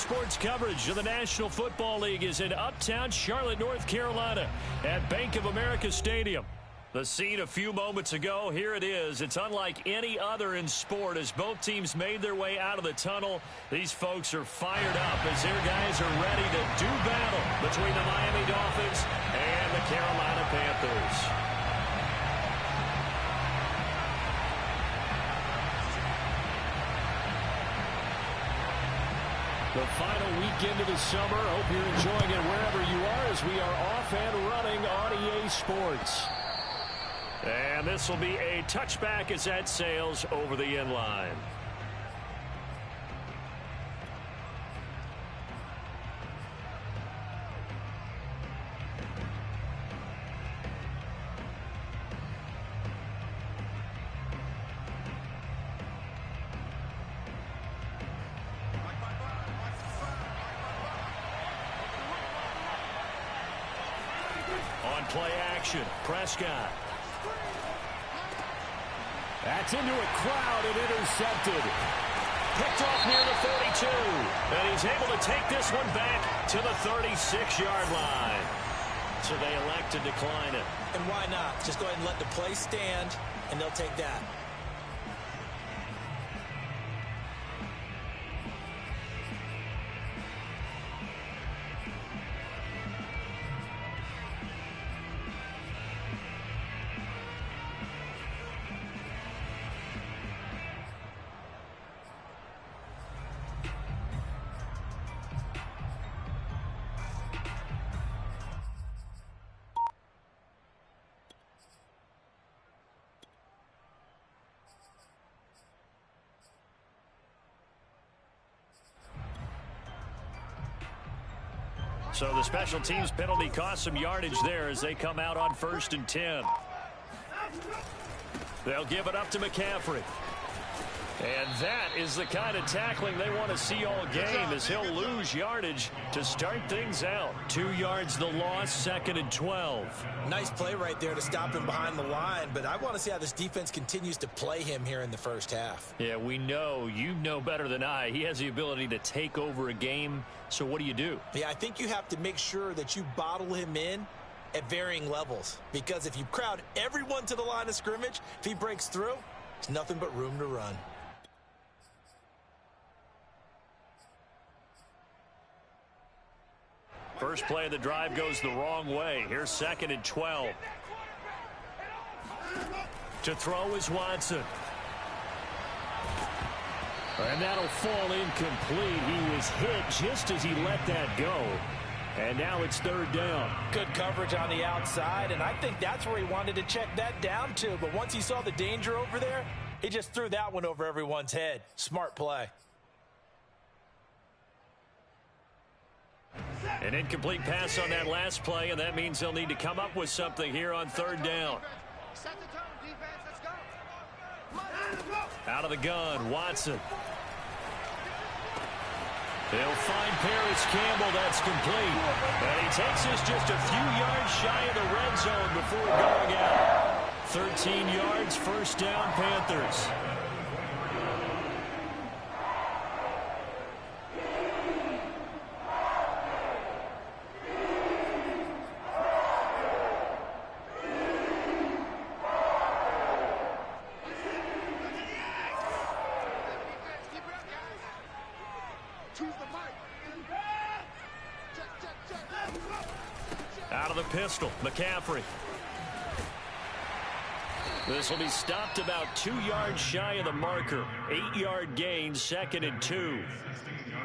sports coverage of the National Football League is in uptown Charlotte, North Carolina at Bank of America Stadium. The scene a few moments ago, here it is. It's unlike any other in sport as both teams made their way out of the tunnel. These folks are fired up as their guys are ready to do battle between the Miami Dolphins and the Carolina Panthers. The final weekend of the summer. Hope you're enjoying it wherever you are as we are off and running on EA Sports. And this will be a touchback as that sails over the end line. Play action. Prescott. That's into a crowd and intercepted. Picked off near the 42. And he's able to take this one back to the 36-yard line. So they elect to decline it. And why not? Just go ahead and let the play stand, and they'll take that. So the special teams penalty cost some yardage there as they come out on 1st and 10. They'll give it up to McCaffrey. And that is the kind of tackling they want to see all game as he'll lose yardage to start things out. 2 yards the loss, 2nd and 12. Nice play right there to stop him behind the line, but I want to see how this defense continues to play him here in the first half. Yeah, we know, you know better than I, he has the ability to take over a game, so what do you do? Yeah, I think you have to make sure that you bottle him in at varying levels, because if you crowd everyone to the line of scrimmage, if he breaks through, there's nothing but room to run. First play of the drive goes the wrong way. Here's 2nd and 12. To throw is Watson. And that'll fall incomplete. He was hit just as he let that go. And now it's 3rd down. Good coverage on the outside, and I think that's where he wanted to check that down to. But once he saw the danger over there, he just threw that one over everyone's head. Smart play. An incomplete pass on that last play, and that means they'll need to come up with something here on 3rd down. Out of the gun, Watson. They'll find Paris Campbell. That's complete. And he takes us just a few yards shy of the red zone before going out. 13 yards, 1st down, Panthers. Out of the pistol, McCaffrey. This will be stopped about 2 yards shy of the marker. 8-yard gain, 2nd and 2.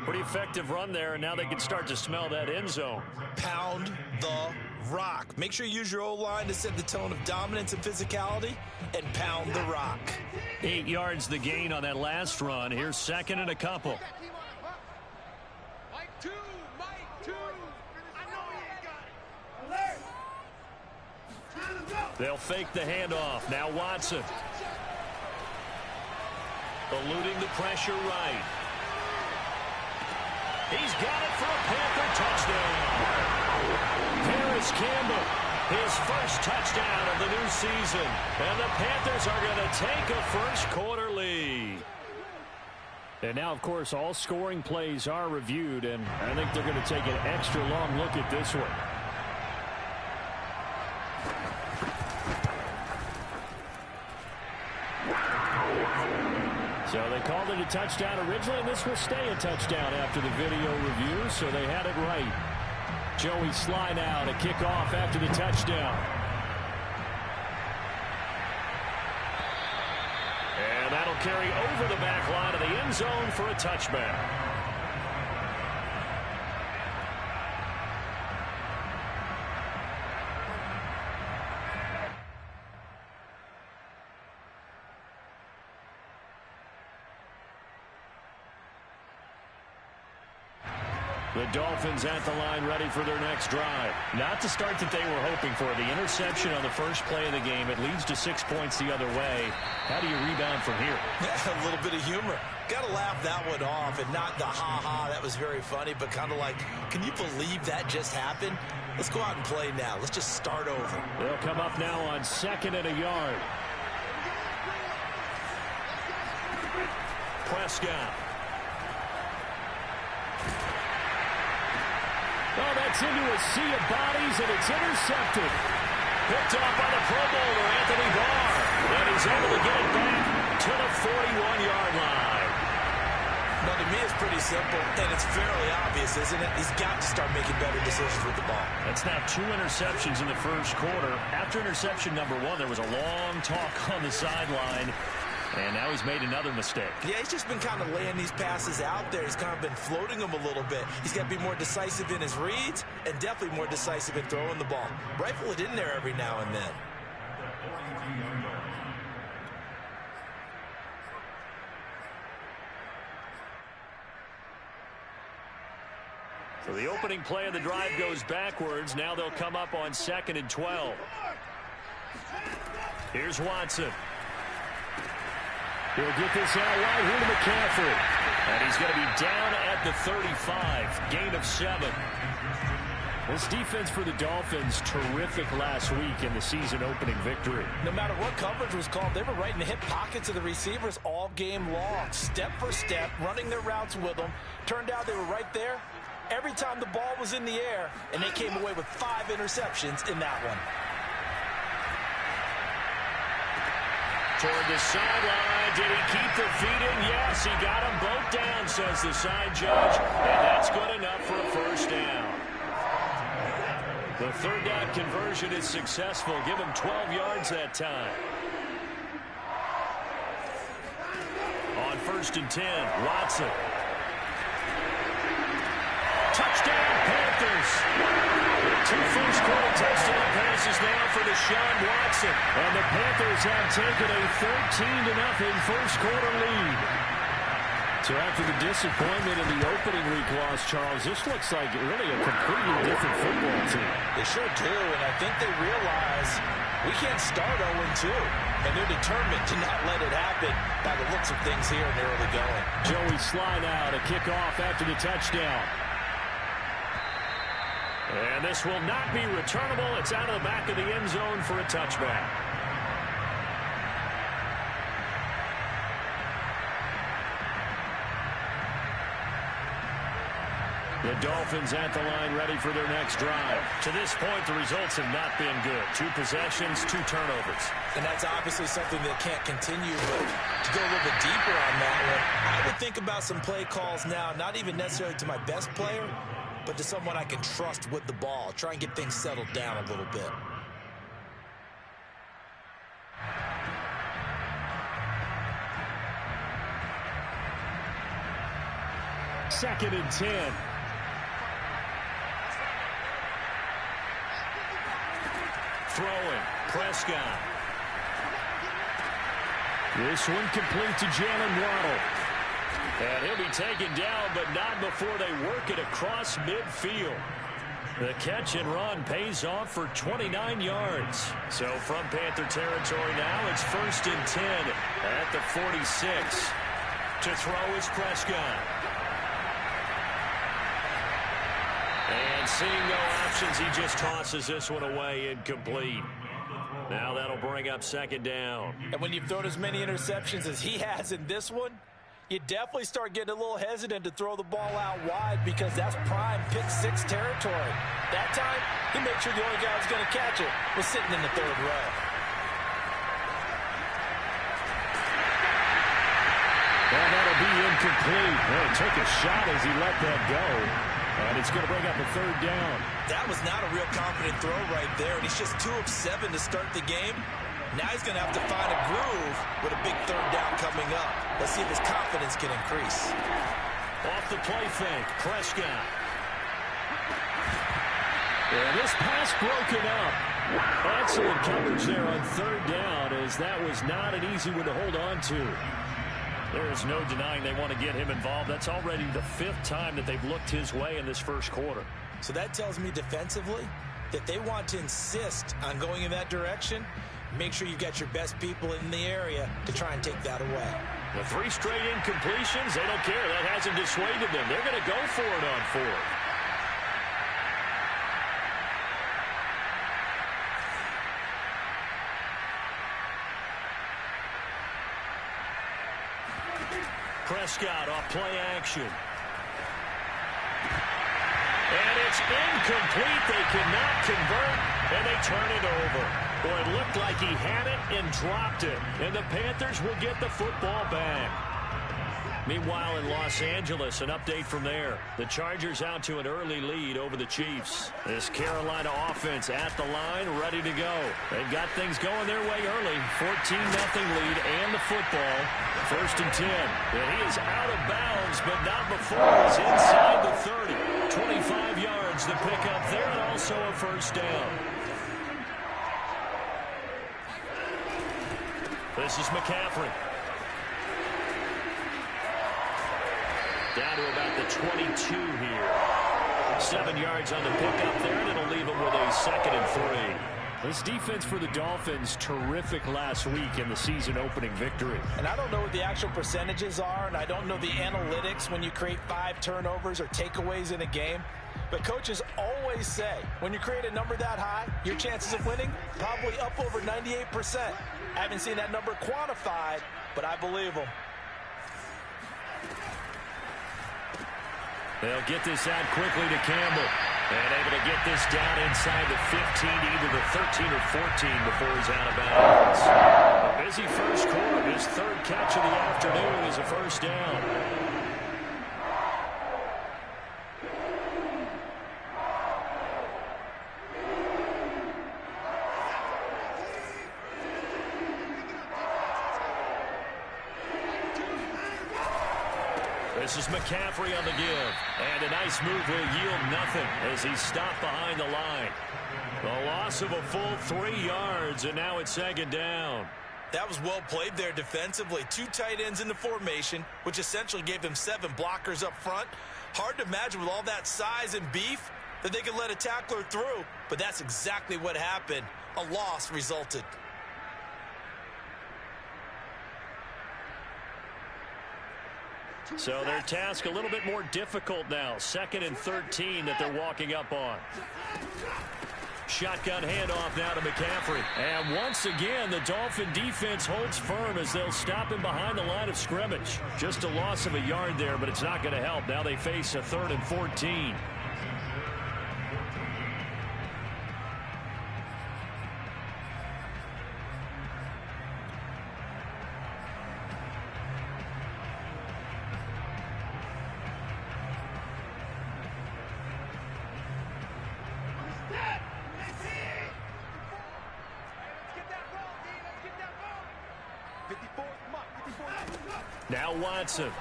Pretty effective run there, and now they can start to smell that end zone. Pound the rock. Make sure you use your O-line to set the tone of dominance and physicality, and pound the rock. 8 yards the gain on that last run. Here's 2nd and a couple. They'll fake the handoff. Now Watson. Eluding the pressure right. He's got it for a Panther touchdown. Paris Campbell, his first touchdown of the new season. And the Panthers are going to take a first quarter lead. And now, of course, all scoring plays are reviewed, and I think they're going to take an extra long look at this one. So they called it a touchdown originally, and this will stay a touchdown after the video review, so they had it right. Joey Sly now to kick off after the touchdown. And that'll carry over the back line of the end zone for a touchback. The Dolphins at the line ready for their next drive. Not the start that they were hoping for. The interception on the first play of the game. It leads to 6 points the other way. How do you rebound from here? A little bit of humor. Got to laugh that one off, and not the ha-ha, that was very funny, but kind of like, can you believe that just happened? Let's go out and play now. Let's just start over. They'll come up now on 2nd and a yard. Prescott. Oh, that's into a sea of bodies, and it's intercepted. Picked off by the Pro Bowler, Anthony Barr. And he's able to get it back to the 41-yard line. Now, to me, it's pretty simple, and it's fairly obvious, isn't it? He's got to start making better decisions with the ball. That's now 2 interceptions in the first quarter. After interception number 1, there was a long talk on the sideline. And now he's made another mistake. Yeah, he's just been kind of laying these passes out there. He's kind of been floating them a little bit. He's got to be more decisive in his reads and definitely more decisive in throwing the ball. Rifle it in there every now and then. So the opening play of the drive goes backwards. Now they'll come up on 2nd and 12. Here's Watson. He'll get this out wide here to McCaffrey. And he's going to be down at the 35. Gain of 7. This defense for the Dolphins, terrific last week in the season-opening victory. No matter what coverage was called, they were right in the hip pockets of the receivers all game long. Step for step, running their routes with them. Turned out they were right there every time the ball was in the air, and they came away with 5 interceptions in that one. Toward the sideline. Did he keep the feet in? Yes, he got them both down, says the side judge. And that's good enough for a first down. The third down conversion is successful. Give him 12 yards that time. On 1st and 10, Watson. Touchdown, Panthers. 2 first-quarter touchdown passes now for Deshaun Watson. And the Panthers have taken a 13-0 first-quarter lead. So after the disappointment in the opening week loss, Charles, this looks like really a completely different football team. They sure do, and I think they realize we can't start 0-2. And they're determined to not let it happen by the looks of things here in the early going. Joey Sly now to kick off after the touchdown. And this will not be returnable. It's out of the back of the end zone for a touchback. The Dolphins at the line ready for their next drive. To this point, the results have not been good. 2 possessions, 2 turnovers. And that's obviously something that can't continue, but to go a little bit deeper on that one, I would think about some play calls now, not even necessarily to my best player, but to someone I can trust with the ball. Try and get things settled down a little bit. Second and 10. Throwing. Prescott. This one complete to Jalen Waddle. And he'll be taken down, but not before they work it across midfield. The catch and run pays off for 29 yards. So from Panther territory now, it's 1st and 10 at the 46. To throw is Prescott. And seeing no options, he just tosses this one away incomplete. Now that'll bring up 2nd down. And when you've thrown as many interceptions as he has in this one, You definitely start getting a little hesitant to throw the ball out wide because that's prime pick six territory. That time, he made sure the only guy who was going to catch it was sitting in the third row. And that'll be incomplete. Well, he took a shot as he let that go. And it's going to bring up a third down. That was not a real confident throw right there. And he's just 2 of 7 to start the game. Now he's going to have to find a groove with a big third down coming up. Let's see if his confidence can increase. Off the play fake, Prescott. And this pass broken up. Excellent coverage there on third down, as that was not an easy one to hold on to. There is no denying they want to get him involved. That's already the 5th time that they've looked his way in this first quarter. So that tells me defensively that they want to insist on going in that direction. Make sure you've got your best people in the area to try and take that away. The 3 straight incompletions, they don't care. That hasn't dissuaded them. They're going to go for it on 4th. Prescott off play action. And it's incomplete. They cannot convert, and they turn it over. Boy, it looked like he had it and dropped it. And the Panthers will get the football back. Meanwhile, in Los Angeles, an update from there. The Chargers out to an early lead over the Chiefs. This Carolina offense at the line, ready to go. They've got things going their way early. 14-0 lead and the football. 1st and 10. And he is out of bounds, but not before he's inside the 30. 25 yards to pick up there, and also a first down. This is McCaffrey. Down to about the 22 here. 7 yards on the pickup there, and it'll leave him with a 2nd and 3. This defense for the Dolphins, terrific last week in the season-opening victory. And I don't know what the actual percentages are, and I don't know the analytics when you create 5 turnovers or takeaways in a game. But coaches always say, when you create a number that high, your chances of winning probably up over 98%. I haven't seen that number quantified, but I believe them. They'll get this out quickly to Campbell. And able to get this down inside the 15, either the 13 or 14 before he's out of bounds. A busy first quarter. His 3rd catch of the afternoon is a first down. This is McCaffrey on the give. And a nice move will yield nothing as he's stopped behind the line. The loss of a full 3 yards, and now it's 2nd down. That was well played there defensively. 2 tight ends in the formation, which essentially gave them 7 blockers up front. Hard to imagine with all that size and beef that they could let a tackler through, but that's exactly what happened. A loss resulted. So their task a little bit more difficult now. 2nd and 13 that they're walking up on. Shotgun handoff now to McCaffrey. And once again, the Dolphin defense holds firm as they'll stop him behind the line of scrimmage. Just a loss of a yard there, but it's not going to help. Now they face a 3rd and 14. Now Watson.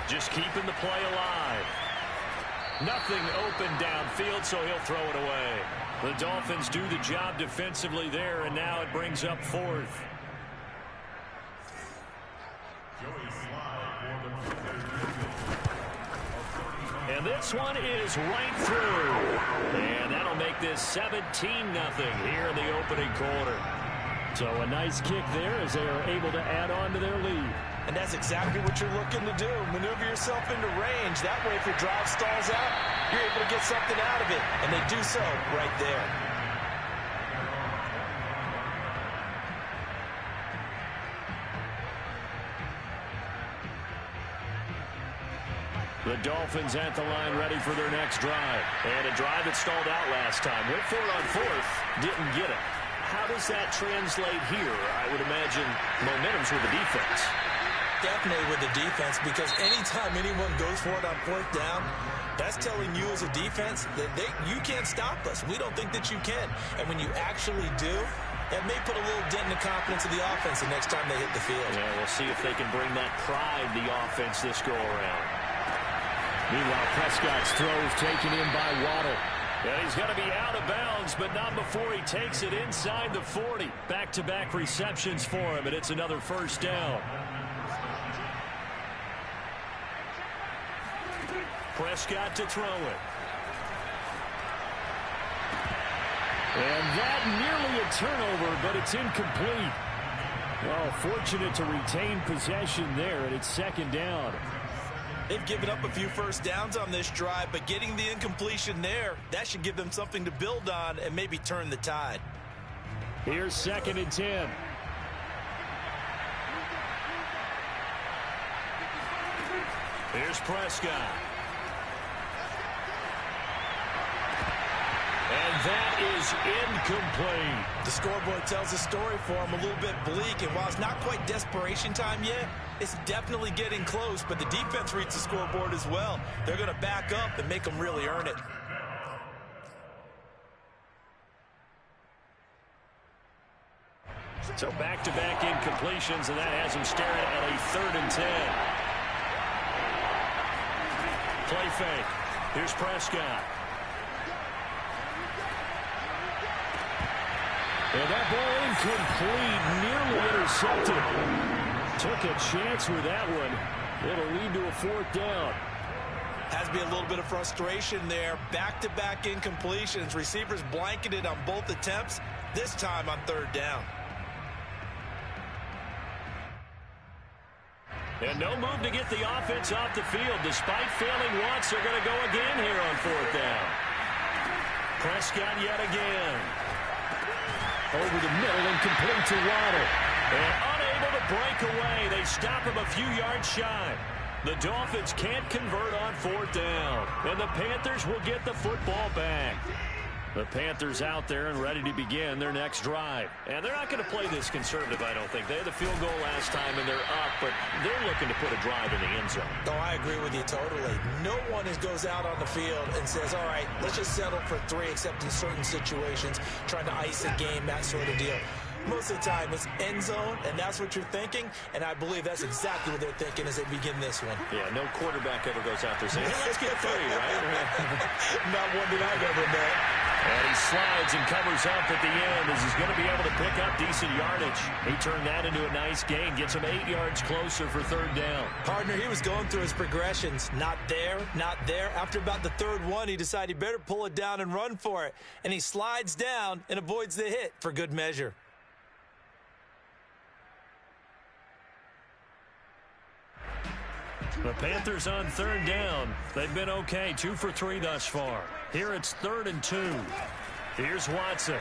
Just keeping the play alive. Nothing open downfield, so he'll throw it away. The Dolphins do the job defensively there, and now it brings up 4th. And this one is right through. And that'll make this 17-0 here in the opening quarter. So a nice kick there as they are able to add on to their lead. And that's exactly what you're looking to do. Maneuver yourself into range. That way, if your drive stalls out, you're able to get something out of it. And they do so right there. The Dolphins at the line ready for their next drive. And a drive that stalled out last time. Went for it on fourth, didn't get it. How does that translate here? I would imagine momentum's with the defense. Definitely with the defense, because anytime anyone goes for it on fourth down, that's telling you as a defense that you can't stop us. We don't think that you can. And when you actually do, that may put a little dent in the confidence of the offense the next time they hit the field. Yeah, we'll see if they can bring that pride, the offense, this go-around. Meanwhile, Prescott's throw is taken in by Waddle. Yeah, he's got to be out of bounds, but not before he takes it inside the 40. Back-to-back receptions for him, and it's another first down. Prescott to throw it. And that nearly a turnover, but it's incomplete. Well, fortunate to retain possession there, and it's second down. They've given up a few first downs on this drive, but getting the incompletion there, that should give them something to build on and maybe turn the tide. Here's 2nd and 10. Here's Prescott. And that is incomplete. The scoreboard tells a story for him, a little bit bleak, and while it's not quite desperation time yet, it's definitely getting close, but the defense reads the scoreboard as well. They're going to back up and make them really earn it. So back-to-back incompletions, and that has him staring at a 3rd and 10. Play fake. Here's Prescott. And that ball incomplete, nearly intercepted. Took a chance with that one. It'll lead to a 4th down. Has to be a little bit of frustration there. Back-to-back incompletions. Receivers blanketed on both attempts, this time on 3rd down. And no move to get the offense off the field. Despite failing once, they're going to go again here on 4th down. Prescott yet again. Over the middle and complete to Waddle. And unable to break away. They stop him a few yards shy. The Dolphins can't convert on 4th down. And the Panthers will get the football back. The Panthers out there and ready to begin their next drive. And they're not going to play this conservative, I don't think. They had the field goal last time, and they're up, but they're looking to put a drive in the end zone. Oh, I agree with you totally. No one goes out on the field and says, all right, let's just settle for 3, except in certain situations, trying to ice a game, that sort of deal. Most of the time, it's end zone, and that's what you're thinking, and I believe that's exactly what they're thinking as they begin this one. Yeah, no quarterback ever goes out there saying, hey, let's get 3, right? Not one that I've ever met. And he slides and covers up at the end as he's going to be able to pick up decent yardage. He turned that into a nice gain, gets him 8 yards closer for 3rd down. Partner, he was going through his progressions. Not there, not there. After about the 3rd one, he decided he better pull it down and run for it. And he slides down and avoids the hit for good measure. The Panthers on 3rd down. They've been okay, 2 for 3 thus far. Here it's 3rd and 2. Here's Watson.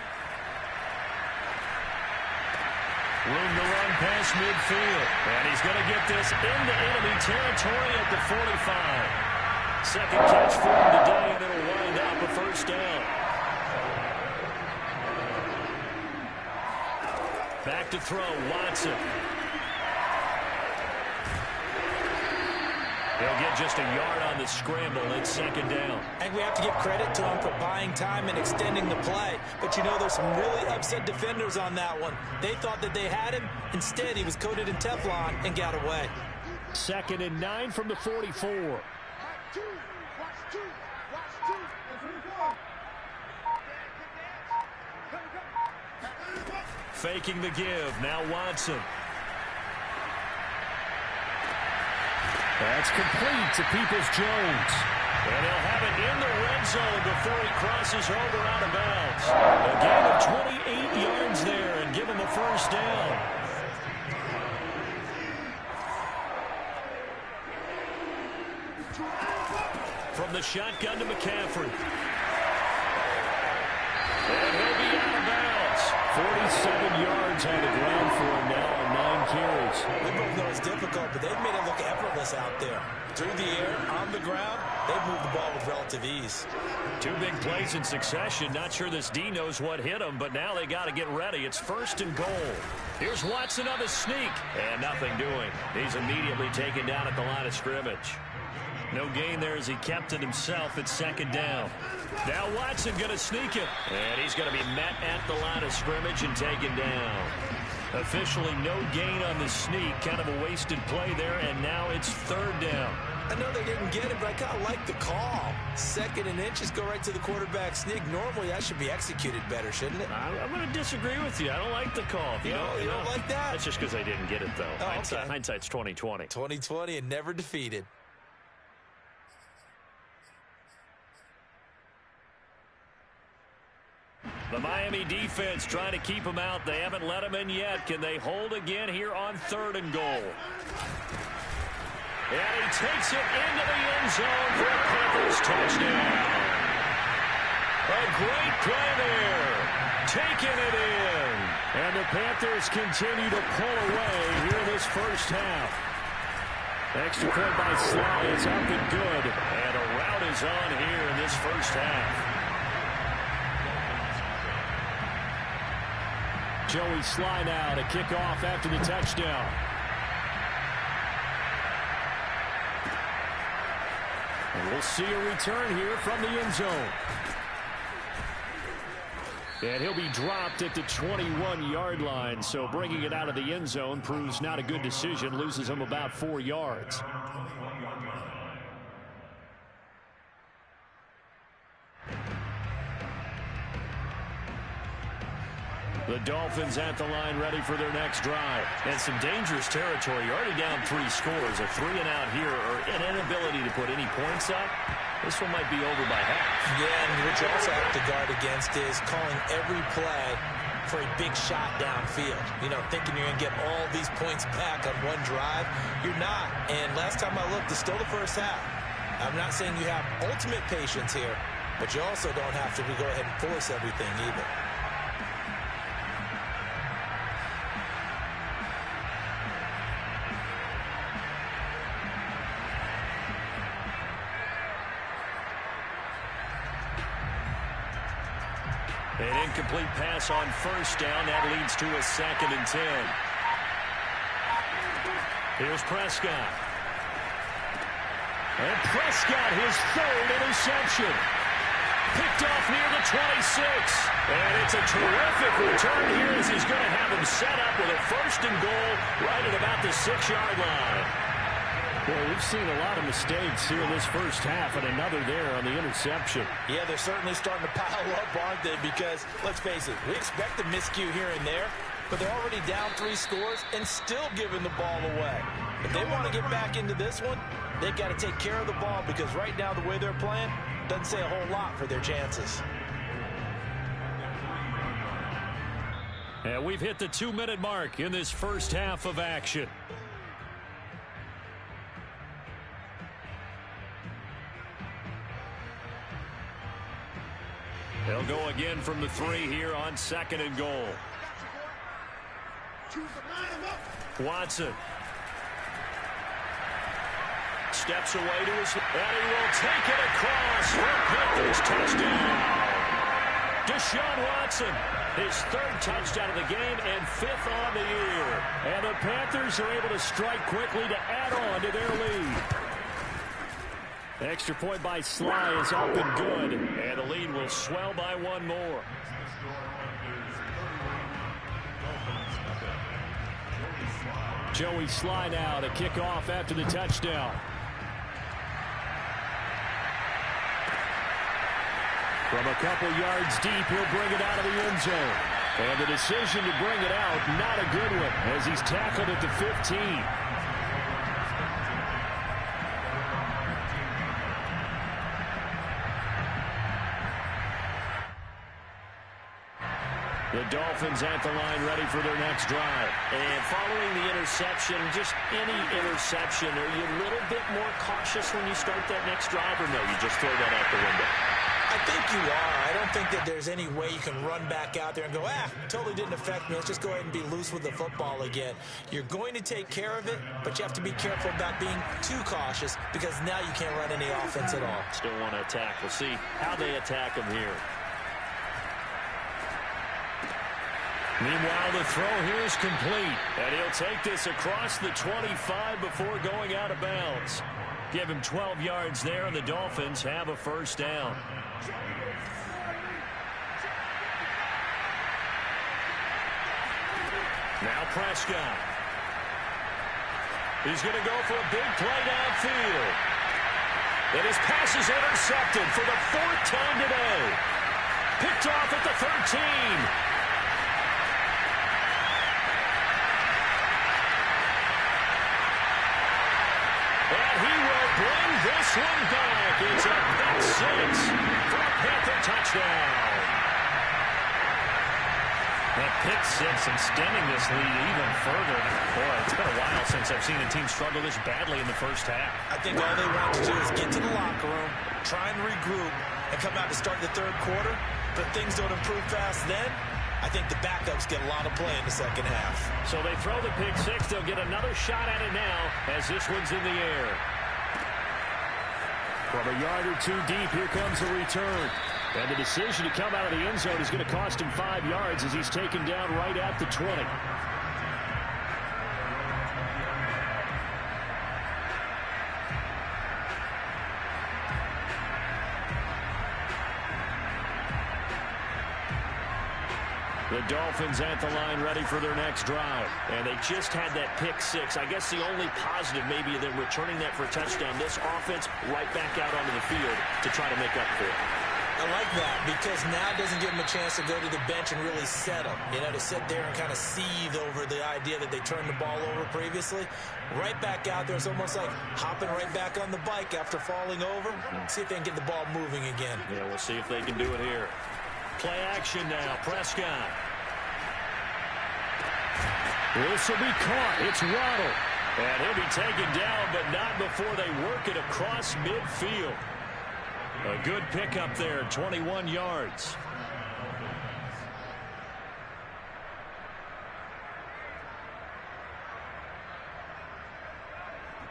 Room to run past midfield. And he's going to get this into enemy territory at the 45. Second catch for him today, and it'll wind up a 1st down. Back to throw, Watson. He'll get just a yard on the scramble. It's 2nd down. And we have to give credit to him for buying time and extending the play. But, you know, there's some really upset defenders on that one. They thought that they had him. Instead, he was coated in Teflon and got away. 2nd and 9 from the 44. Faking the give. Now Watson. That's complete to Peoples-Jones. And he'll have it in the red zone before he crosses over out of bounds. A gain of 28 yards there and give him a 1st down. From the shotgun to McCaffrey. And he'll be out of bounds. 47 yards on the ground for him now on 9 carries. We both know it's difficult, but they've made it look effortless out there. through the air, on the ground, they've moved the ball with relative ease. Two big plays in succession. Not sure this D knows what hit him, but now they got to get ready. It's 1st and goal. Here's Watson on the sneak, and nothing doing. He's immediately taken down at the line of scrimmage. No gain there as he kept it himself at 2nd down. Now Watson going to sneak it, and he's going to be met at the line of scrimmage and taken down. Officially no gain on the sneak. Kind of a wasted play there, and now it's 3rd down. I know they didn't get it, but I kind of like the call. 2nd and inches, go right to the quarterback sneak. Normally, that should be executed better, shouldn't it? I'm going to disagree with you. I don't like the call. You don't like that? That's just because I didn't get it, though. Oh, okay. Hindsight's 20/20. 20/20 and never defeated. The Miami defense trying to keep him out. They haven't let him in yet. Can they hold again here on 3rd and goal? And he takes it into the end zone for a Panthers touchdown. A great play there. Taking it in. And the Panthers continue to pull away here in this first half. Extra point by Sly is up and good. And a rout is on here in this first half. Joey Sly now to kick off after the touchdown. And we'll see a return here from the end zone. And he'll be dropped at the 21-yard line. So bringing it out of the end zone proves not a good decision. Loses him about 4 yards. The Dolphins at the line ready for their next drive. And some dangerous territory. You're already down 3 scores. A 3-and-out here or an inability to put any points up. This one might be over by half. Yeah, and what you also have to guard against is calling every play for a big shot downfield. You know, thinking you're going to get all these points back on one drive. You're not. And last time I looked, it's still the first half. I'm not saying you have ultimate patience here, but you also don't have to go ahead and force everything either. An incomplete pass on 1st down. That leads to a 2nd and 10. Here's Prescott. And Prescott, his 3rd interception. Picked off near the 26. And it's a terrific return here as he's going to have him set up with a 1st and goal right at about the 6-yard line. Well, we've seen a lot of mistakes here in this first half, and another there on the interception. Yeah, they're certainly starting to pile up, aren't they? Because, let's face it, we expect a miscue here and there, but they're already down 3 scores and still giving the ball away. If they want to get back into this one, they've got to take care of the ball because right now the way they're playing doesn't say a whole lot for their chances. And we've hit the 2-minute mark in this first half of action. They'll go again from the 3 here on 2nd and goal. Watson. Steps away to his... And he will take it across for a Panthers touchdown. Deshaun Watson, his 3rd touchdown of the game and 5th on the year. And the Panthers are able to strike quickly to add on to their lead. Extra point by Sly is up and good. And the lead will swell by 1 more. Joey Sly now to kick off after the touchdown. From a couple yards deep, he'll bring it out of the end zone. And the decision to bring it out, not a good one, as he's tackled at the 15. The Dolphins at the line ready for their next drive. And following the interception, just any interception, are you a little bit more cautious when you start that next drive, or no, you just throw that out the window? I think you are. I don't think that there's any way you can run back out there and go, totally didn't affect me. Let's just go ahead and be loose with the football again. You're going to take care of it, but you have to be careful about being too cautious because now you can't run any offense at all. Still want to attack. We'll see how they attack him here. Meanwhile, the throw here is complete, and he'll take this across the 25 before going out of bounds. Give him 12 yards there, and the Dolphins have a first down. Now Prescott. He's going to go for a big play downfield. And his pass is intercepted for the 4th time today. Picked off at the 13. And he will bring this one back. It's a pick 6 for a Panther touchdown. That pick 6 extending this lead even further. Boy, it's been a while since I've seen a team struggle this badly in the first half. I think all they want to do is get to the locker room, try and regroup, and come out to start the third quarter. But if things don't improve fast then, I think the backups get a lot of play in the second half. So they throw the pick 6. They'll get another shot at it now as this one's in the air. From a yard or 2 deep, here comes the return. And the decision to come out of the end zone is going to cost him 5 yards as he's taken down right at the 20. The Dolphins at the line ready for their next drive. And they just had that pick 6. I guess the only positive maybe than returning that for a touchdown. This offense right back out onto the field to try to make up for it. I like that because now it doesn't give them a chance to go to the bench and really settle. You know, to sit there and kind of seethe over the idea that they turned the ball over previously. Right back out there. It's almost like hopping right back on the bike after falling over. See if they can get the ball moving again. Yeah, we'll see if they can do it here. Play action now. Prescott. This will be caught. It's Waddle. And he'll be taken down, but not before they work it across midfield. A good pickup there, 21 yards.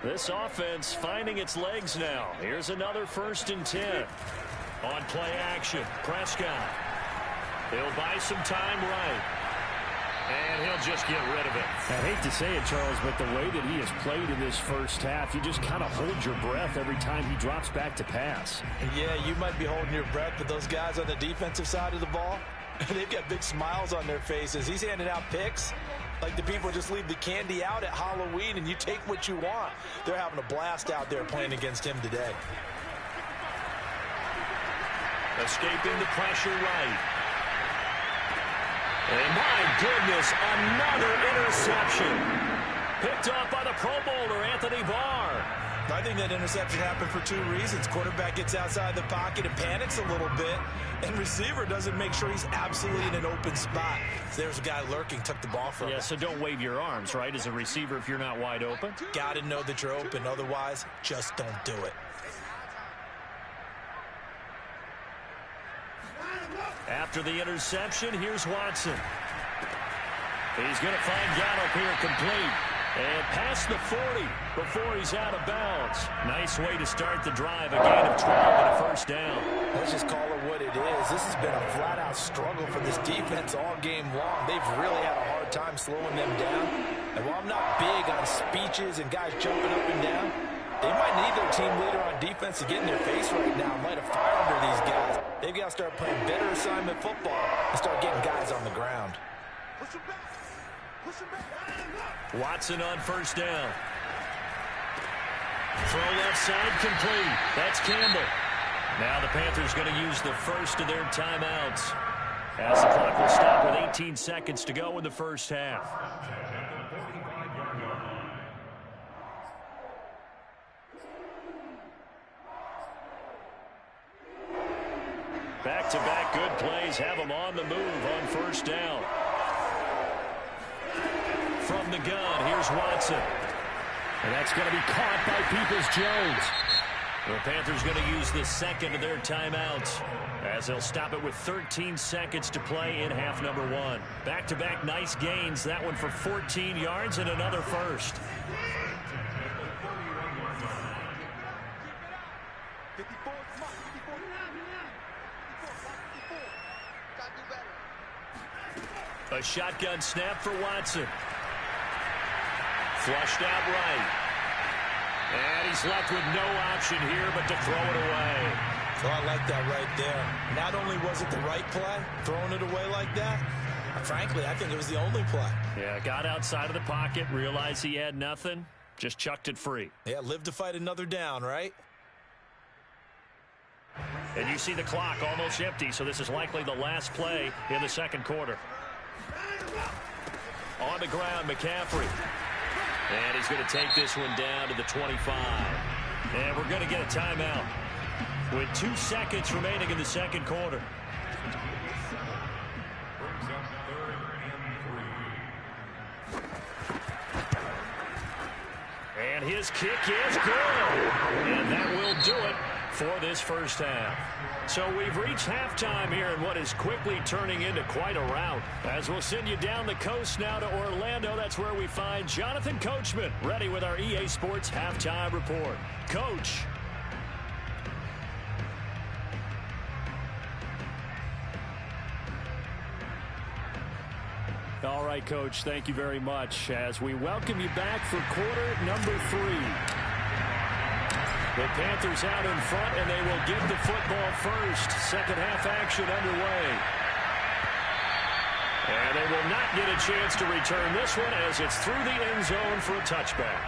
This offense finding its legs now. Here's another 1st and 10. On play action, Prescott. He'll buy some time right. And he'll just get rid of it. I hate to say it, Charles, but the way that he has played in this first half, you just kind of hold your breath every time he drops back to pass. Yeah, you might be holding your breath, but those guys on the defensive side of the ball, they've got big smiles on their faces. He's handing out picks like the people just leave the candy out at Halloween and you take what you want. They're having a blast out there playing against him today. Escaping the pressure right. And my goodness, another interception. Picked off by the Pro Bowler, Anthony Barr. I think that interception happened for 2 reasons. Quarterback gets outside the pocket and panics a little bit, and receiver doesn't make sure he's absolutely in an open spot. So there's a guy lurking, took the ball from him. Yeah, so don't wave your arms, right, as a receiver if you're not wide open. Got to know that you're open. Otherwise, just don't do it. After the interception, here's Watson. He's going to find Gallup here complete. And past the 40 before he's out of bounds. Nice way to start the drive. A gain of 12 and a first down. Let's just call it what it is. This has been a flat-out struggle for this defense all game long. They've really had a hard time slowing them down. And while I'm not big on speeches and guys jumping up and down, they might need their team leader on defense to get in their face right now and light a fire under these guys. They've got to start playing better assignment football and start getting guys on the ground. Watson on first down. Throw left side complete. That's Campbell. Now the Panthers going to use the first of their timeouts as the clock will stop with 18 seconds to go in the first half. Back-to-back good plays have them on the move on first down. From the gun, here's Watson. And that's going to be caught by Peoples-Jones. The Panthers going to use the second of their timeouts as they'll stop it with 13 seconds to play in half number one. Back-to-back nice gains. That one for 14 yards and another first. A shotgun snap for Watson. Flushed out right. And he's left with no option here but to throw it away. Oh, I like that right there. Not only was it the right play, throwing it away like that, frankly, I think it was the only play. Yeah, got outside of the pocket, realized he had nothing, just chucked it free. Yeah, live to fight another down, right? And you see the clock almost empty, so this is likely the last play in the second quarter. On the ground, McCaffrey. And he's going to take this one down to the 25. And we're going to get a timeout with 2 seconds remaining in the second quarter. And his kick is good. And that will do it for this first half. So we've reached halftime here in what is quickly turning into quite a rout. As we'll send you down the coast now to Orlando, that's where we find Jonathan Coachman ready with our EA Sports Halftime Report. Coach. All right, Coach, thank you very much as we welcome you back for quarter number 3. The Panthers out in front, and they will get the football first. Second half action underway. And they will not get a chance to return this one as it's through the end zone for a touchback.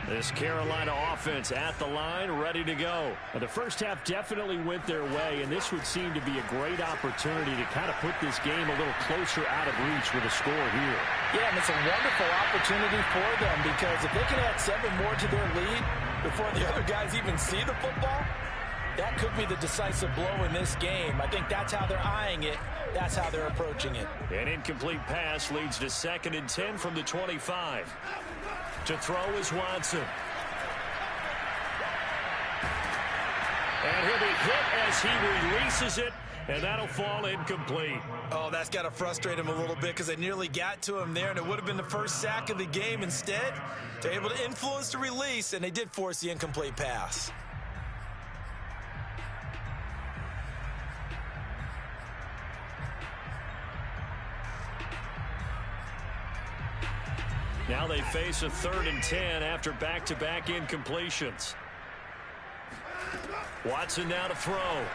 This Carolina offense at the line, ready to go. Now, the first half definitely went their way, and this would seem to be a great opportunity to kind of put this game a little closer out of reach with a score here. Yeah, and it's a wonderful opportunity for them because if they can add 7 more to their lead before the other guys even see the football, that could be the decisive blow in this game. I think that's how they're eyeing it. That's how they're approaching it. An incomplete pass leads to 2nd and 10 from the 25. To throw is Watson. And he'll be hit as he releases it, and that'll fall incomplete. Oh, that's got to frustrate him a little bit because they nearly got to him there, and it would have been the first sack of the game. Instead, they're able to influence the release, and they did force the incomplete pass. Now they face a 3rd and 10 after back-to-back incompletions. Watson now to throw.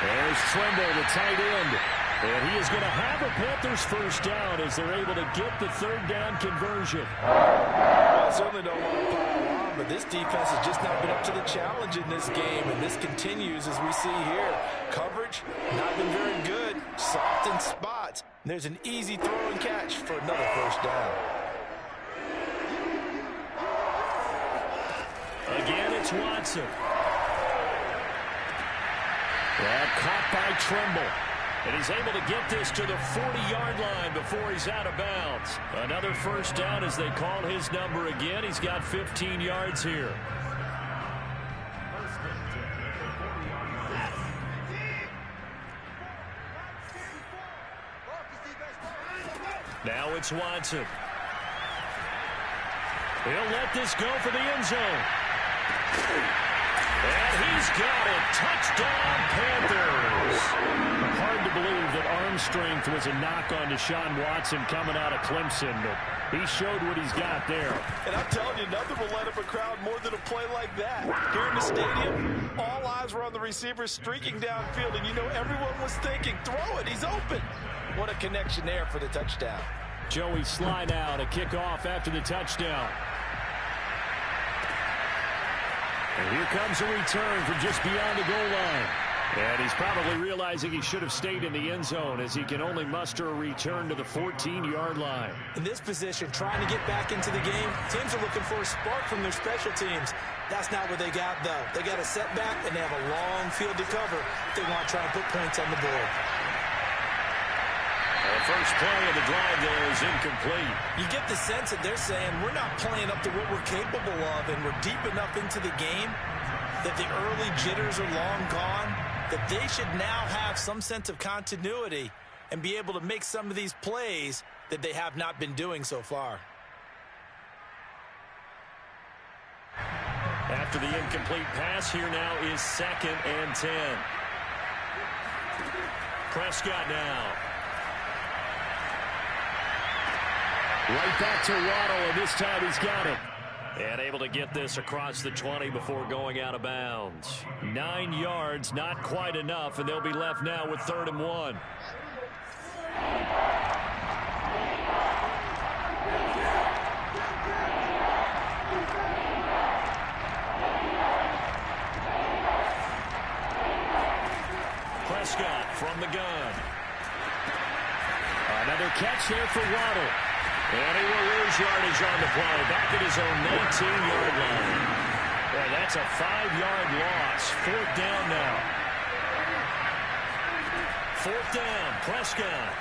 There's Tremble, the tight end. And he is going to have a Panthers first down as they're able to get the 3rd down conversion. Well, I certainly don't want to pile on, but this defense has just not been up to the challenge in this game, and this continues as we see here. Coverage, not been very good. Soft in spots. There's an easy throw and catch for another first down. Again, it's Watson. Well, caught by Tremble. And he's able to get this to the 40-yard line before he's out of bounds. Another first down as they call his number again. He's got 15 yards here. Now it's Watson. He'll let this go for the end zone. And he's got it. Touchdown, Panthers. Hard to believe that arm strength was a knock on Deshaun Watson coming out of Clemson, but he showed what he's got there. And I'm telling you, nothing will let up a crowd more than a play like that. Here in the stadium, all eyes were on the receiver streaking downfield, and you know everyone was thinking, throw it, he's open. What a connection there for the touchdown. Joey Sly now to kick off after the touchdown. And here comes a return from just beyond the goal line. And he's probably realizing he should have stayed in the end zone as he can only muster a return to the 14-yard line. In this position, trying to get back into the game, teams are looking for a spark from their special teams. That's not what they got, though. They got a setback, and they have a long field to cover if they want to try and put points on the board. The first play of the drive there is incomplete. You get the sense that they're saying we're not playing up to what we're capable of, and we're deep enough into the game that the early jitters are long gone, that they should now have some sense of continuity and be able to make some of these plays that they have not been doing so far. After the incomplete pass, here now is 2nd and 10. Prescott now. Right back to Waddle, and this time he's got it. And able to get this across the 20 before going out of bounds. 9 yards, not quite enough, and they'll be left now with 3rd and 1. Prescott from the gun. Another catch there for Waddle. And he will lose yardage on the play. Back at his own 19-yard line. Boy, that's a 5-yard loss. 4th down now. 4th down, Prescott.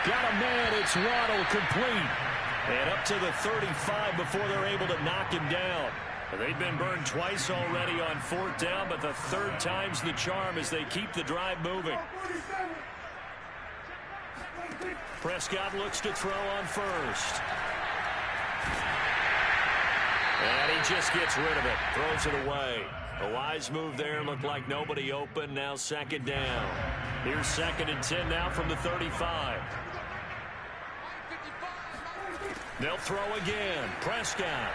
Got a man, it's Waddle, complete. And up to the 35 before they're able to knock him down. They've been burned twice already on 4th down, but the 3rd time's the charm as they keep the drive moving. Prescott looks to throw on 1st. And he just gets rid of it. Throws it away. A wise move there. Looked like nobody open. Now 2nd down. Here's 2nd and 10 now from the 35. They'll throw again. Prescott.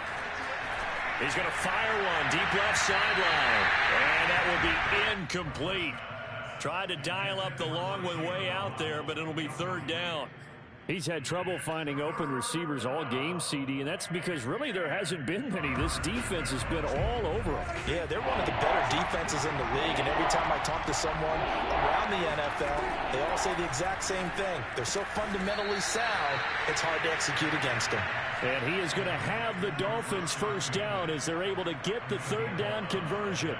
He's going to fire one. Deep left sideline. And that will be incomplete. Tried to dial up the long one way out there, but it'll be 3rd down. He's had trouble finding open receivers all game, CD, and that's because really there hasn't been many. This defense has been all over them. Yeah, they're one of the better defenses in the league, and every time I talk to someone around the NFL, they all say the exact same thing. They're so fundamentally sound, it's hard to execute against them. And he is going to have the Dolphins 1st down as they're able to get the 3rd down conversion.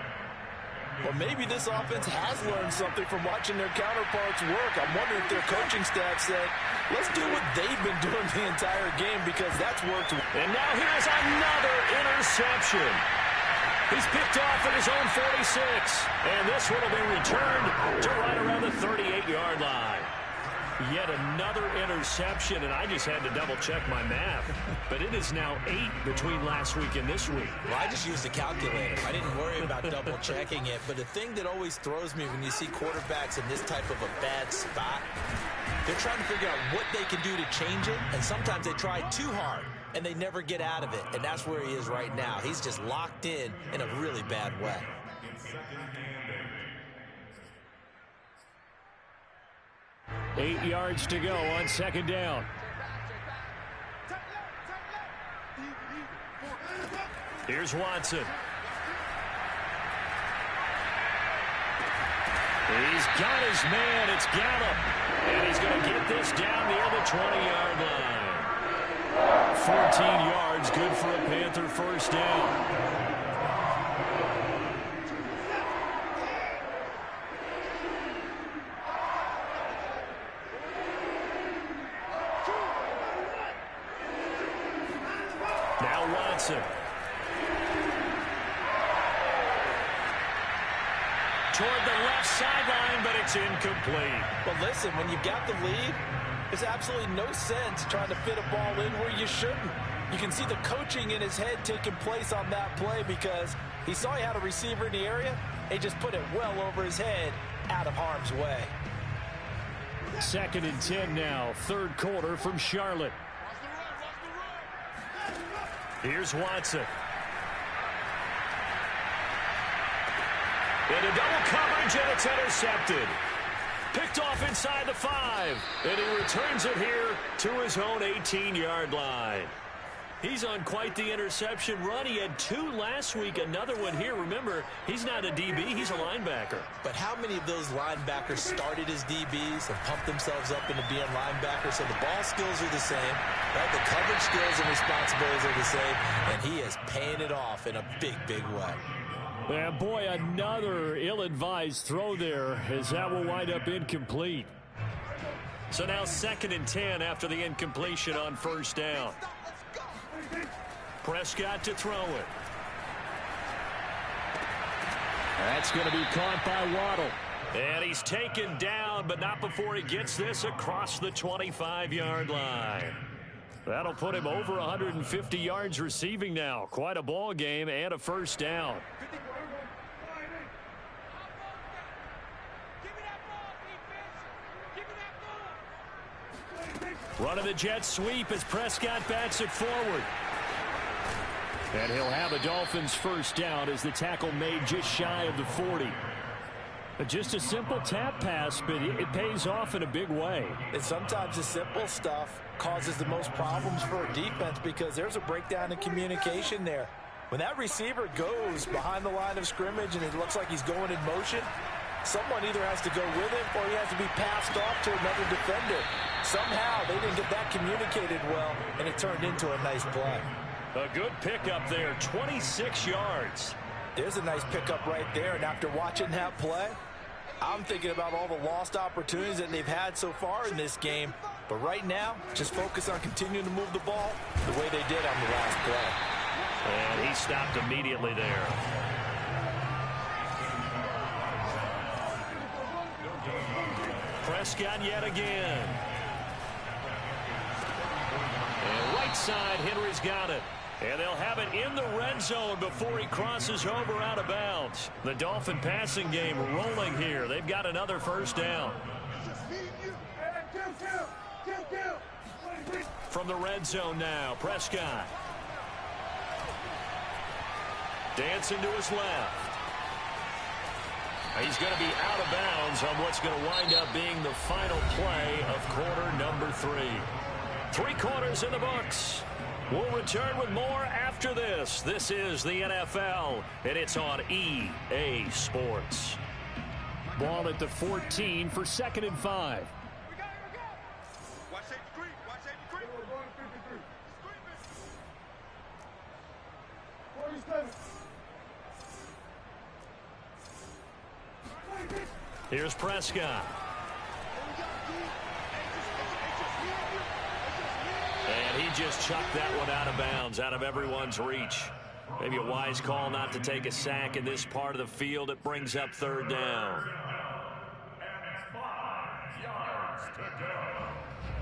Well, maybe this offense has learned something from watching their counterparts work. I'm wondering if their coaching staff said, let's do what they've been doing the entire game because that's worked. And now here's another interception. He's picked off at his own 46. And this one will be returned to right around the 38-yard line. Yet another interception, and I just had to double-check my math. But it is now 8 between last week and this week. Well, I just used a calculator. I didn't worry about double-checking it. But the thing that always throws me when you see quarterbacks in this type of a bad spot, they're trying to figure out what they can do to change it, and sometimes they try too hard, and they never get out of it. And that's where he is right now. He's just locked in a really bad way. Eight yards to go on 2nd down. Here's Watson. He's got his man. It's Gallup. And he's going to get this down near the 20-yard line. 14 yards, good for a Panther 1st down. Now Watson. Toward the left sideline, but it's incomplete. But listen, when you've got the lead, there's absolutely no sense trying to fit a ball in where you shouldn't. You can see the coaching in his head taking place on that play because he saw he had a receiver in the area. He just put it well over his head, out of harm's way. 2nd and 10 now, 3rd quarter from Charlotte. Here's Watson. Into double coverage, and it's intercepted. Picked off inside the 5. And he returns it here to his own 18-yard line. He's on quite the interception run. He had 2 last week, another one here. Remember, he's not a DB, he's a linebacker. But how many of those linebackers started as DBs and pumped themselves up into being linebackers? So the ball skills are the same, right? The coverage skills and responsibilities are the same, and he is paying it off in a big, big way. And boy, another ill-advised throw there, as that will wind up incomplete. So now 2nd and 10 after the incompletion on first down. Prescott to throw it. That's going to be caught by Waddle. And he's taken down, but not before he gets this across the 25-yard line. That'll put him over 150 yards receiving now. Quite a ball game and a first down. Running the jet sweep as Prescott bats it forward. And he'll have a Dolphins first down as the tackle made just shy of the 40. But just a simple tap pass, but it pays off in a big way. And sometimes the simple stuff causes the most problems for a defense because there's a breakdown in communication there. When that receiver goes behind the line of scrimmage and it looks like he's going in motion, someone either has to go with him or he has to be passed off to another defender. Somehow they didn't get that communicated well, and it turned into a nice play. A good pickup there, 26 yards. There's a nice pickup right there, and after watching that play, I'm thinking about all the lost opportunities that they've had so far in this game. But right now, just focus on continuing to move the ball the way they did on the last play. And he stopped immediately there. Prescott yet again. And right side, Henry's got it. And they'll have it in the red zone before he crosses over out of bounds. The Dolphin passing game rolling here. They've got another first down. From the red zone now, Prescott. Dancing to his left. He's going to be out of bounds on what's going to wind up being the final play of quarter number 3. 3 quarters in the books. We'll return with more after this. This is the NFL, and it's on EA Sports. Ball at the 14 for 2nd and 5. Here's Prescott. And he just chucked that one out of bounds, out of everyone's reach. Maybe a wise call not to take a sack in this part of the field. It brings up 3rd down.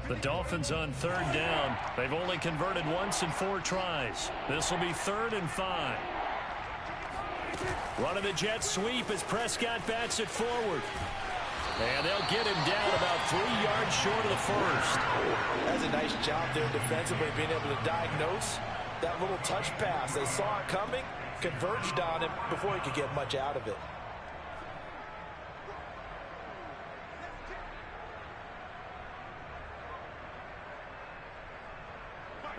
The Dolphins on 3rd down. They've only converted once in 4 tries. This will be 3rd and 5. Running the jet sweep as Prescott bats it forward. And they'll get him down about 3 yards short of the first. That's a nice job there defensively, being able to diagnose that little touch pass. They saw it coming, converged on him before he could get much out of it.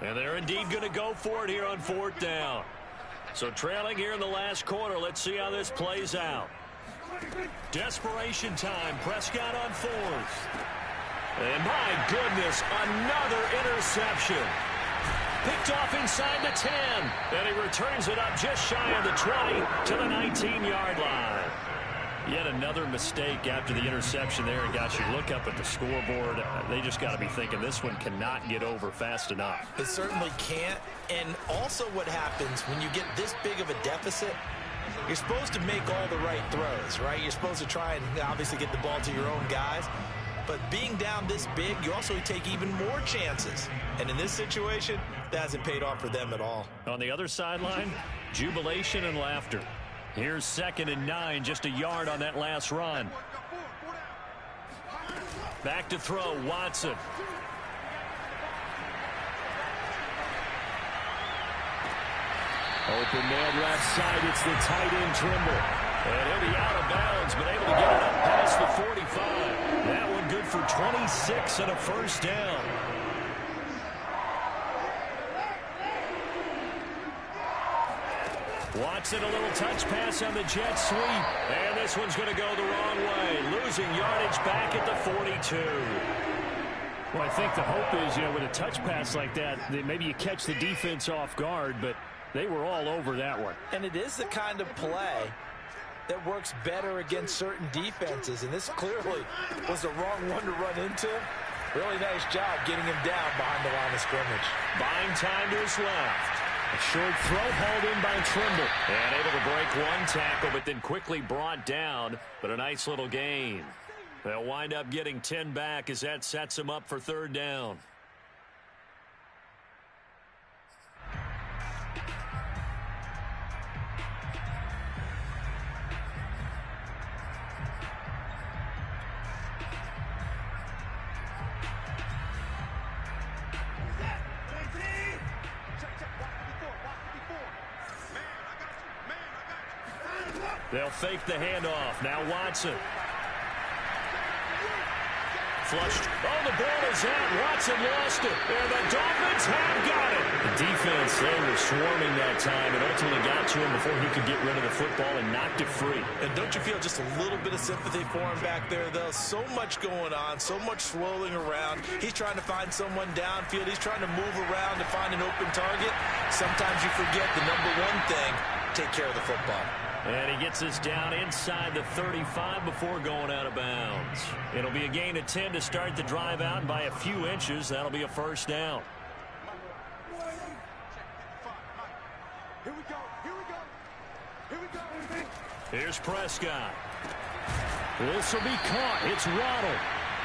And they're indeed going to go for it here on 4th down. So trailing here in the last quarter, let's see how this plays out. Desperation time. Prescott on 4th. And my goodness, another interception. Picked off inside the 10. And he returns it up just shy of the 20 to the 19-yard line. Yet another mistake after the interception there. And gosh, you look up at the scoreboard, they just got to be thinking this one cannot get over fast enough. It certainly can't. And also what happens when you get this big of a deficit, you're supposed to make all the right throws, right? You're supposed to try and obviously get the ball to your own guys. But being down this big, you also take even more chances. And in this situation, that hasn't paid off for them at all. On the other sideline, jubilation and laughter. Here's 2nd and 9, just a yard on that last run. Back to throw, Watson. Open man left side. It's the tight end Trimble. And he'll be out of bounds, but able to get it up past the 45. That one good for 26 and a first down. Watson, a little touch pass on the jet sweep. And this one's going to go the wrong way. Losing yardage back at the 42. Well, I think the hope is, with a touch pass like that maybe you catch the defense off guard, but They were all over that one. And it is the kind of play that works better against certain defenses, and this clearly was the wrong one to run into. Really nice job getting him down behind the line of scrimmage. Buying time to his left. A short throw hauled in by Trimble. And able to break one tackle, but then quickly brought down. But a nice little gain. They'll wind up getting 10 back as that sets them up for third down. They'll fake the handoff. Now Watson. Flushed. Oh, the ball is out. Watson lost it. And the Dolphins have got it. The defense, they were swarming that time and ultimately got to him before he could get rid of the football and knocked it free. And don't you feel just a little bit of sympathy for him back there, though? So much going on, so much swirling around. He's trying to find someone downfield. He's trying to move around to find an open target. Sometimes you forget the number one thing, take care of the football. And he gets us down inside the 35 before going out of bounds. It'll be a gain of 10 to start the drive out, and by a few inches, that'll be a first down. Here we go. Here we go. Here we go. Here's Prescott. This will be caught. It's Waddle.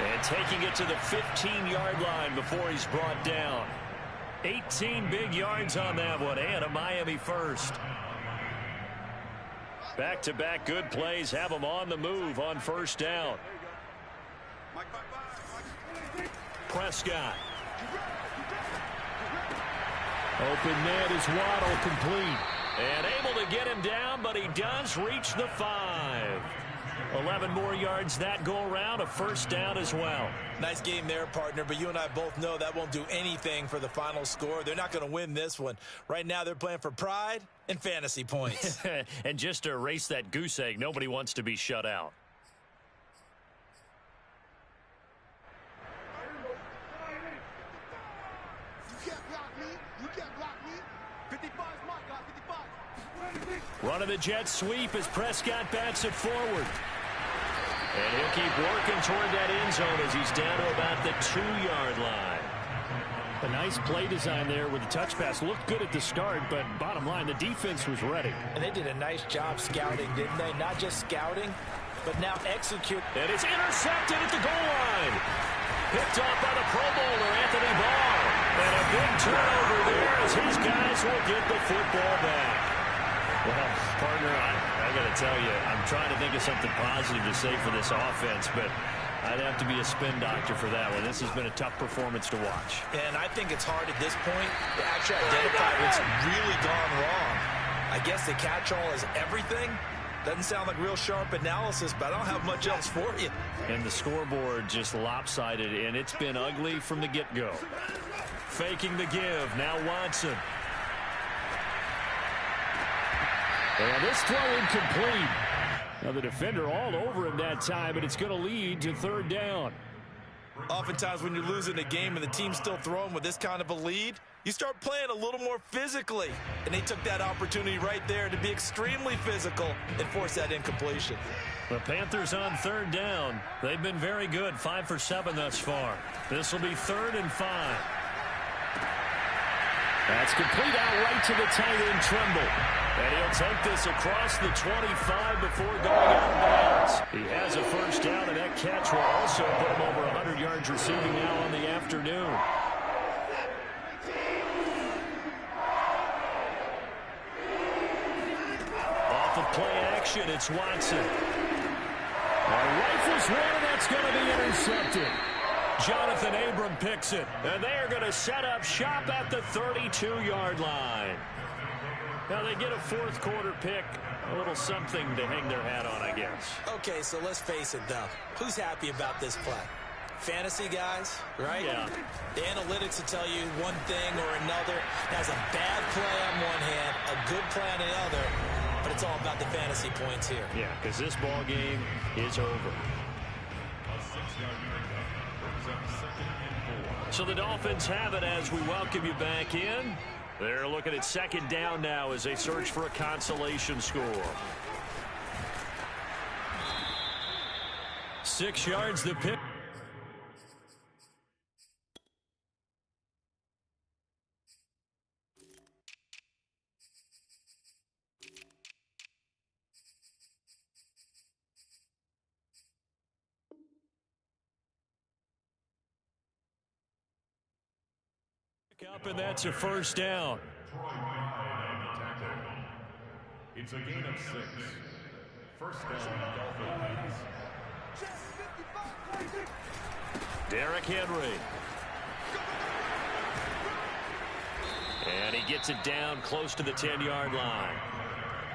And taking it to the 15-yard line before he's brought down. 18 big yards on that one, and a Miami first. Back-to-back good plays have them on the move on first down. Prescott. Open net is Waddle complete. And able to get him down, but he does reach the 5. 11 more yards that go around, a first down as well. Nice game there, partner, but you and I both know that won't do anything for the final score. They're not going to win this one. Right now they're playing for pride and fantasy points. And just to erase that goose egg, nobody wants to be shut out. You can't block me. You can't block me. 55 is my guy. 55. Running the jet sweep as Prescott bats it forward. And he'll keep working toward that end zone as he's down to about the 2-yard line. A nice play design there with the touch pass. Looked good at the start, but bottom line, the defense was ready. And they did a nice job scouting, didn't they? Not just scouting, but now execute. And it's intercepted at the goal line. Picked off by the Pro Bowler, Anthony Barr. And a big turnover there as his guys will get the football back. Well, partner, I got to tell you, I'm trying to think of something positive to say for this offense, but I'd have to be a spin doctor for that one. This has been a tough performance to watch. And I think it's hard at this point to actually identify what's really gone wrong. I guess the catch-all is everything. Doesn't sound like real sharp analysis, but I don't have much else for you. And the scoreboard just lopsided, and it's been ugly from the get-go. Faking the give. Now Watson. And this throw incomplete. Now the defender all over him that time, but it's going to lead to third down. Oftentimes when you're losing a game and the team's still throwing with this kind of a lead, you start playing a little more physically. And they took that opportunity right there to be extremely physical and force that incompletion. The Panthers on third down. They've been very good, 5 for 7 thus far. This will be 3rd and 5. That's complete out right to the tight end, Trimble. And he'll take this across the 25 before going out of bounds. He has a first down, and that catch will also put him over 100 yards receiving now on the afternoon. Off of play action, it's Watson. Rifles one, and that's going to be intercepted. Jonathan Abram picks it, and they are going to set up shop at the 32-yard line. Now they get a fourth quarter pick, a little something to hang their hat on, I guess. Okay, so let's face it, though. Who's happy about this play? Fantasy guys, right? Yeah. The analytics will tell you one thing or another. Has a bad play on one hand, a good play on the other, but it's all about the fantasy points here. Yeah, because this ball game is over. So the Dolphins have it as we welcome you back in. They're looking at second down now as they search for a consolation score. 6 yards the pick. Up, and that's a first down. It's a gain of 6. First down, Dolphins. Derrick Henry. And he gets it down close to the 10-yard line.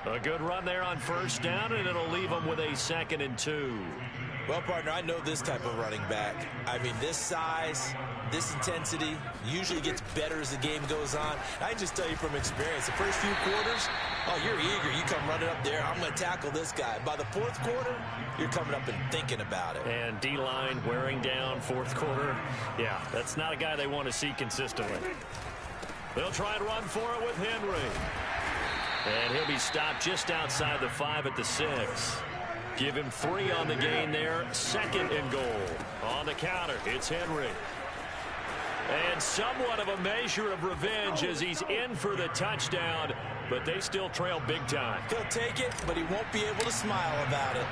A good run there on first down, and it'll leave him with a 2nd and 2. Well, partner, I know this type of running back. I mean, this size, this intensity usually gets better as the game goes on. I can just tell you from experience, the first few quarters, oh, you're eager. You come running up there, I'm going to tackle this guy. By the 4th quarter, you're coming up and thinking about it. And D-line wearing down 4th quarter. Yeah, that's not a guy they want to see consistently. They'll try and run for it with Henry. And he'll be stopped just outside the 5 at the 6. Give him 3 on the gain there. 2nd and goal. On the counter, it's Henry. And somewhat of a measure of revenge as he's in for the touchdown, but they still trail big time. He'll take it, but he won't be able to smile about it.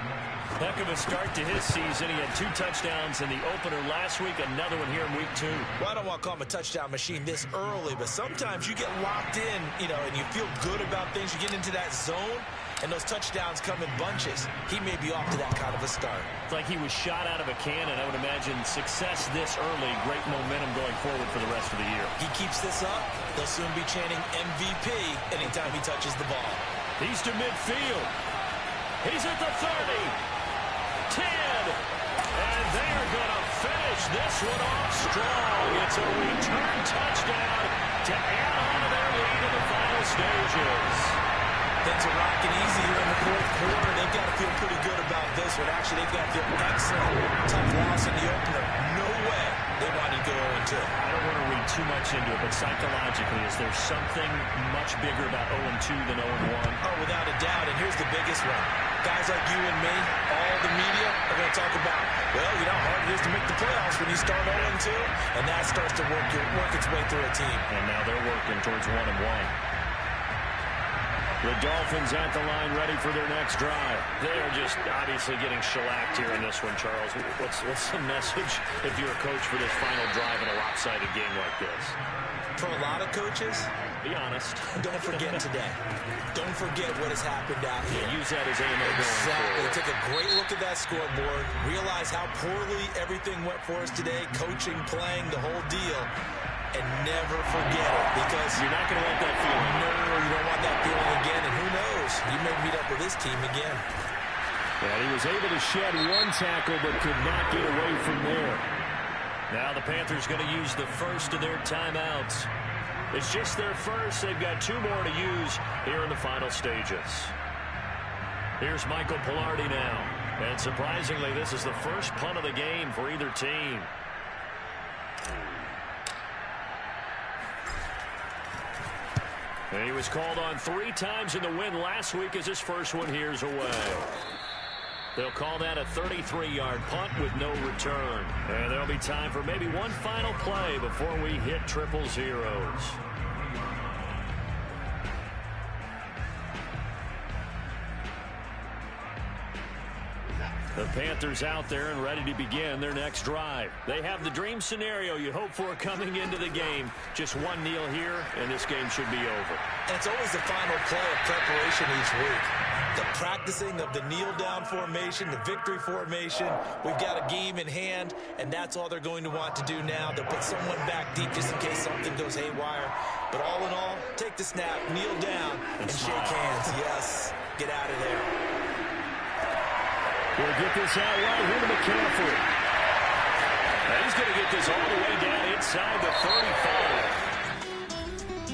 Heck of a start to his season. He had 2 touchdowns in the opener last week, another one here in week 2. Well, I don't want to call him a touchdown machine this early, but sometimes you get locked in, and you feel good about things. You get into that zone, and those touchdowns come in bunches. He may be off to that kind of a start. It's like he was shot out of a cannon. I would imagine success this early, great momentum going forward for the rest of the year. He keeps this up, they'll soon be chanting MVP anytime he touches the ball. He's to midfield. He's at the 30. 10. And they're going to finish this one off strong. It's a return touchdown to add on to their lead in the final stages. Things are rocking easy here in the 4th quarter. They've got to feel pretty good about this one. Actually, they've got to feel excellent. Tough loss in the opener. No way they wanted to go 0-2. I don't want to read too much into it, but psychologically, is there something much bigger about 0-2 than 0-1? Oh, without a doubt. And here's the biggest one. Guys like you and me, all the media are going to talk about, well, you know how hard it is to make the playoffs when you start 0-2, and that starts to work its way through a team. And now they're working towards 1-1. The Dolphins at the line, ready for their next drive. They're just obviously getting shellacked here in this one, Charles. What's the message if you're a coach for this final drive in a lopsided game like this? For a lot of coaches, be honest. Don't forget today. Don't forget what has happened out here. Use that as ammo going Exactly. forward. Take a great look at that scoreboard. Realize how poorly everything went for us today. Coaching, playing, the whole deal. And never forget it, because you're not going to want that feeling. No, you don't want that feeling again. And who knows? You may meet up with this team again. And he was able to shed 1 tackle, but could not get away from there. Now the Panthers going to use the first of their timeouts. It's just their first. They've got 2 more to use here in the final stages. Here's Michael Pilardi now. And surprisingly, this is the first punt of the game for either team. And he was called on 3 times in the win last week as his first one here's away. They'll call that a 33-yard punt with no return. And there'll be time for maybe one final play before we hit triple zeros. The Panthers out there and ready to begin their next drive. They have the dream scenario you hope for coming into the game. Just 1 kneel here, and this game should be over. And it's always the final play of preparation each week. The practicing of the kneel-down formation, the victory formation. We've got a game in hand, and that's all they're going to want to do now. They'll put someone back deep just in case something goes haywire. But all in all, take the snap, kneel down, and shake hands. Yes, get out of there. We'll get this out right here to McCaffrey. And he's going to get this all the way down inside the 35.